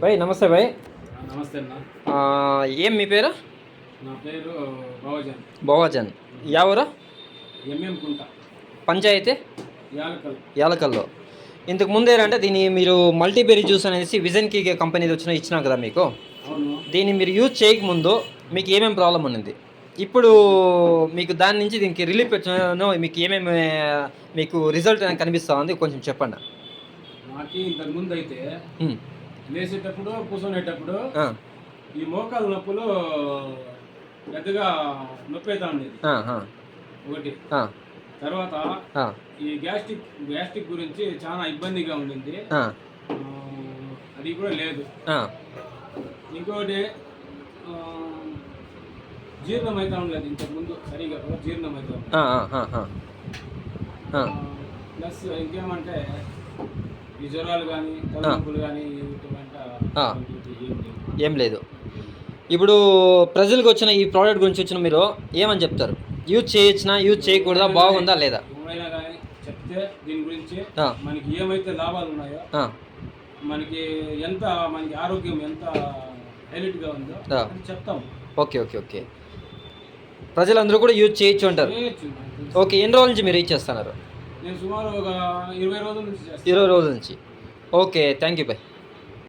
భాయ్ నమస్తే భాయ్. నమస్తే అన్న. ఏం మీ పేరు? నా పేరు భవజన్. భవజన్. ఎవరు? కుంట పంచాయతీ యాలకల్లో. ఇంతకు ముందేనంటే దీన్ని మీరు మల్టీబెర్రీ జ్యూస్ అనేసి విజన్ కీ కంపెనీది ఇచ్చినాం కదా మీకు. అవును. దీన్ని మీరు యూజ్ చేయకముందు మీకు ఏమేమి ప్రాబ్లం ఉన్నది, ఇప్పుడు మీకు దాని నుంచి దీనికి రిలీఫ్ వచ్చానో మీకు ఏమేమి మీకు రిజల్ట్ కనిపిస్తూ ఉంది కొంచెం చెప్పండి. నాకు ఇంతకు ముందు అయితే లేచేటప్పుడు కూర్చునేటప్పుడు ఈ మోకాలు నొప్పులు పెద్దగా నొప్పి అవుతా ఉండేది ఒకటి. తర్వాత ఈ గ్యాస్ట్రిక్ గురించి చాలా ఇబ్బందిగా ఉండింది, అది కూడా లేదు. ఇంకోటి జీర్ణం అవుతా ఉండలేదు ఇంతకు ముందు సరిగా జీర్ణం అవుతా. ప్లస్ ఇంకేమంటే ఈ జ్వరాలు కానీ తలనొప్పులు కానీ ఏం లేదు. ఇప్పుడు ప్రజలకు వచ్చిన ఈ ప్రోడక్ట్ గురించి వచ్చిన మీరు ఏమని చెప్తారు? యూజ్ చేయొచ్చునా, యూజ్ చేయకూడదా, బాగుందా లేదా? ఏమైనా కానీ చెప్తే దీని గురించి మనకి ఏమైతే లాభాలు ఉన్నాయో, మనకి మనకి ఆరోగ్యం ఎంత హైలైట్గా ఉందో చెప్తాం. ఓకే ఓకే ఓకే, ప్రజలందరూ కూడా యూజ్ చేయొచ్చు అంటారు. ఓకే, ఎన్ని రోజుల నుంచి మీరు యూజ్ చేస్తున్నారు? నేను సుమారు ఒక 20 రోజుల నుంచి. 20 రోజుల నుంచి. Okay, thank you bye.